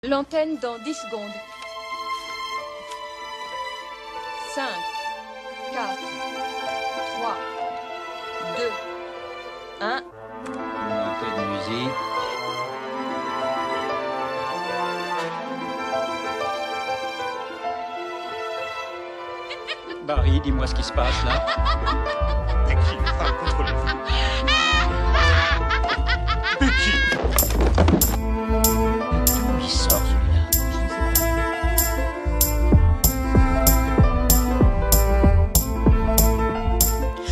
L'antenne dans 10 secondes. 5, 4, 3, 2, 1. Un peu de musique. Barry, dis-moi ce qui se passe là. Becky, contrôlez-vous. Becky! D'où il sort celui-là?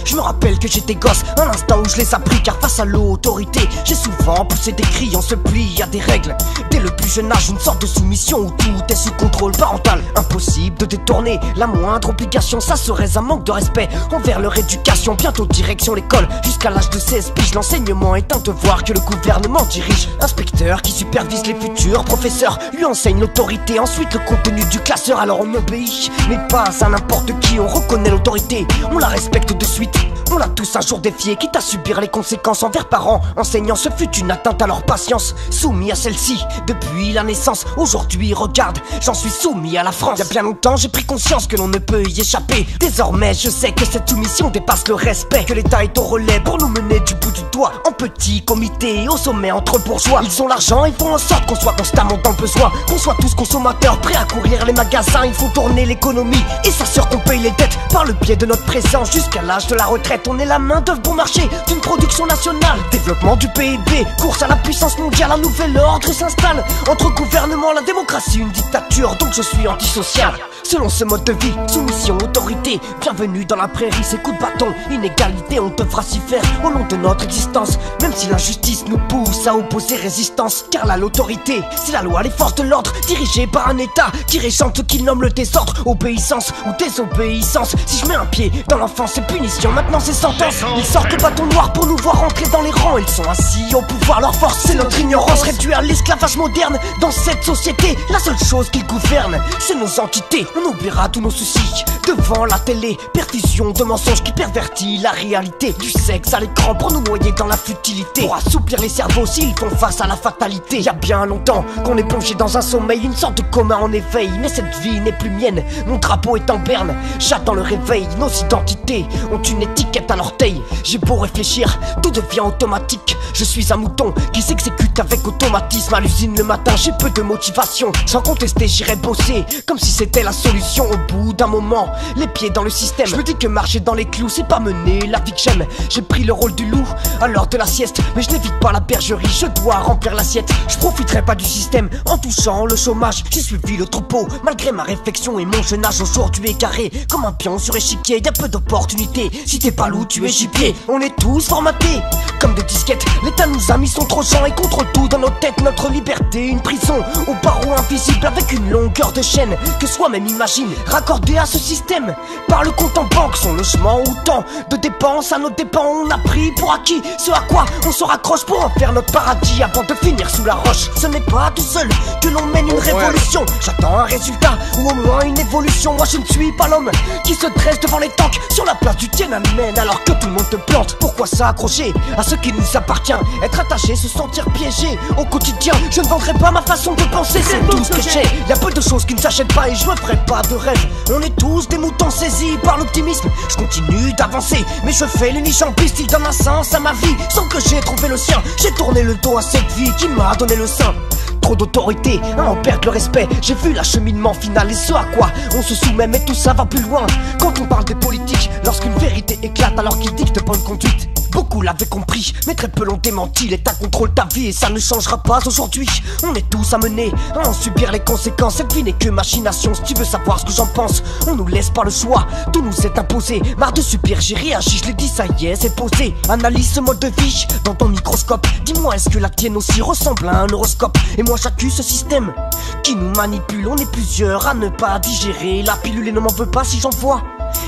Je me rappelle que j'étais gosse, un instant où je les appris, car face à l'autorité, j'ai souvent poussé des cris, on se plie à des règles. Dès le plus jeune âge, une sorte de soumission où tout est sous contrôle parental. Impossible de détourner la moindre obligation, ça serait un manque de respect envers leur éducation. Bientôt direction l'école, jusqu'à l'âge de 16 piges, l'enseignement est un devoir que le gouvernement dirige. Inspecteur qui supervise les futurs professeurs, lui enseigne l'autorité, ensuite le contenu du classeur. Alors on obéit, mais pas à n'importe qui, on reconnaît l'autorité, on la respecte de suite. On l'a tous un jour défié, quitte à subir les conséquences envers parents, enseignants. Ce fut une atteinte à leur patience, soumis à celle-ci depuis la naissance. Aujourd'hui, regarde, j'en suis soumis à la France. Il y a bien longtemps, j'ai pris conscience que l'on ne peut y échapper. Désormais, je sais que cette soumission dépasse le respect, que l'État est au relais pour nous mener du bout du doigt, en petit comité, au sommet entre bourgeois. Ils ont l'argent, ils font en sorte qu'on soit constamment dans le besoin, qu'on soit tous consommateurs, prêts à courir les magasins. Ils font tourner l'économie et s'assurent qu'on paye les dettes par le biais de notre présence jusqu'à l'âge de la retraite. On est la main d'œuvre bon marché d'une production nationale, développement du PIB, course à la puissance mondiale. Un nouvel ordre s'installe entre gouvernement, la démocratie, une dictature. Donc je suis antisocial selon ce mode de vie, soumission, autorité. Bienvenue dans la prairie, ces coups de bâton, inégalité, on devra s'y faire au long de notre existence, même si l'injustice nous pousse à opposer résistance. Car là, l'autorité, c'est la loi, les forces de l'ordre, dirigées par un État qui régente ce qu'il nomme le désordre. Obéissance ou désobéissance, si je mets un pied dans l'enfance, c'est punition, maintenant c'est sentence. Ils sortent le bâton noir pour nous voir entrer dans les rangs. Ils sont assis au pouvoir, leur force c'est notre ignorance. Réduits à l'esclavage moderne dans cette société, la seule chose qu'ils gouvernent, c'est nos entités. On oubliera tous nos soucis devant la télé, perfusion de mensonges qui pervertit la réalité. Du sexe à l'écran pour nous noyer dans la futilité, pour assouplir les cerveaux s'ils font face à la fatalité. Il y a bien longtemps qu'on est plongé dans un sommeil, une sorte de coma en éveil. Mais cette vie n'est plus mienne, mon drapeau est en berne, j'attends le réveil. Nos identités ont une étiquette à l'orteil. J'ai beau réfléchir, tout devient automatique. Je suis un mouton qui s'exécute avec automatisme. À l'usine le matin, j'ai peu de motivation. Sans contester, j'irai bosser comme si c'était la solution. Au bout d'un moment, les pieds dans le système, je me dis que marcher dans les clous, c'est pas mener la vie que j'aime. J'ai pris le rôle du loup à l'heure de la sieste, mais je n'évite pas la bergerie, je dois remplir l'assiette. Je profiterai pas du système en touchant le chômage. J'ai suivi le troupeau malgré ma réflexion et mon jeune âge. Aujourd'hui carré comme un pion sur échiquier, y'a peu d'opportunités. Si t'es pas loup, tu es gibier. On est tous formatés comme des disquettes. L'État nous a mis son tranchant et contrôle tout dans nos têtes. Notre liberté, une prison aux barreaux invisibles avec une longueur de chaîne que soi-même imagine. Raccordé à ce système par le compte en banque, son logement ou tant de dépenses à nos dépens. On a pris pour acquis ce à quoi on se raccroche pour en faire notre paradis avant de finir sous la roche. Ce n'est pas tout seul que l'on mène une révolution. J'attends un résultat ou au moins une évolution. Moi je ne suis pas l'homme qui se dresse devant les tanks sur la place du Tiananmen alors que tout le monde te plante. Pourquoi s'accrocher à ce qui nous appartient? Être attaché, se sentir piégé au quotidien. Je ne vendrai pas ma façon de penser, c'est tout ce que j'ai. Y'a peu de choses qui ne s'achètent pas et je me ferai pas de rêve. On est tous des moutons saisis par l'optimisme. Je continue d'avancer, mais je fais l'unijambiste. Il donne un sens à ma vie sans que j'ai trouvé le sien. J'ai tourné le dos à cette vie qui m'a donné le sein. Trop d'autorité, en perdre le respect. J'ai vu l'acheminement final et ce à quoi on se soumet, mais tout ça va plus loin. Quand on parle des politiques, lorsqu'une vérité éclate alors qu'ils dictent bonne conduite. Beaucoup l'avaient compris, mais très peu l'ont démenti. L'État contrôle ta vie et ça ne changera pas aujourd'hui. On est tous amenés à en subir les conséquences. Cette vie n'est que machination, si tu veux savoir ce que j'en pense. On nous laisse pas le choix, tout nous est imposé. Marre de subir, j'ai réagi, je l'ai dit, ça y est, c'est posé. Analyse ce mode de vie dans ton microscope. Dis-moi, est-ce que la tienne aussi ressemble à un horoscope? Et moi j'accuse ce système qui nous manipule. On est plusieurs à ne pas digérer la pilule et ne m'en veux pas si j'en vois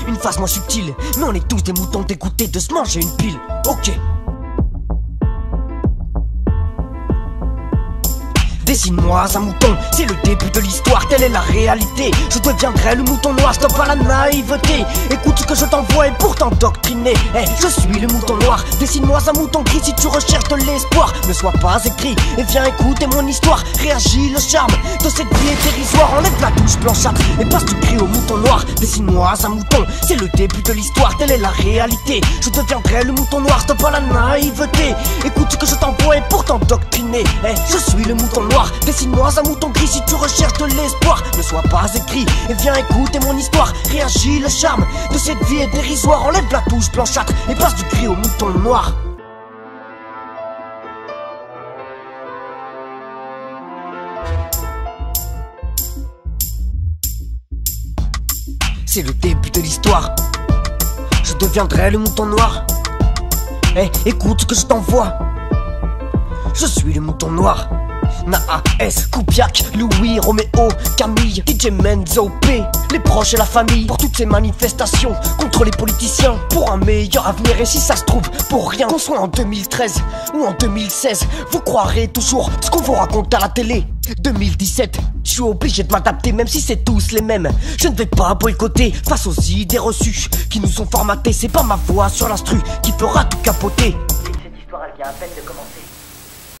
une face moins subtile. Mais on est tous des moutons dégoûtés de se manger une pile. Ok. Dessine-moi un mouton, c'est le début de l'histoire, telle est la réalité. Je deviendrai le mouton noir, stop à la naïveté. Écoute ce que je t'envoie et pour t'endoctriner. Je suis le mouton noir, dessine-moi un mouton gris si tu recherches de l'espoir. Ne sois pas écrit et viens écouter mon histoire. Réagis le charme de cette vie est dérisoire. Enlève la touche blanchâtre et passe du gris au mouton noir. Dessine-moi un mouton, c'est le début de l'histoire, telle est la réalité. Je deviendrai le mouton noir, stop à la naïveté. Écoute ce que je t'envoie et pour t'endoctriner. Je suis le mouton noir, dessine-moi un mouton gris si tu recherches de l'espoir. Ne sois pas écrit et viens écouter mon histoire. Réagis le charme de cette vie est dérisoire. Enlève la touche blanchâtre et passe du gris au mouton noir. C'est le début de l'histoire. Je deviendrai le mouton noir. Écoute ce que je t'envoie. Je suis le mouton noir. Naas, Koupiak, Louis, Roméo, Camille, DJ Menzo, P, les proches et la famille. Pour toutes ces manifestations contre les politiciens, pour un meilleur avenir et si ça se trouve pour rien. Qu'on soit en 2013 ou en 2016, vous croirez toujours ce qu'on vous raconte à la télé. 2017, je suis obligé de m'adapter même si c'est tous les mêmes. Je ne vais pas boycotter face aux idées reçues qui nous ont formatés. C'est pas ma voix sur l'instru qui fera tout capoter. Cette histoire elle vient à peine de commencer.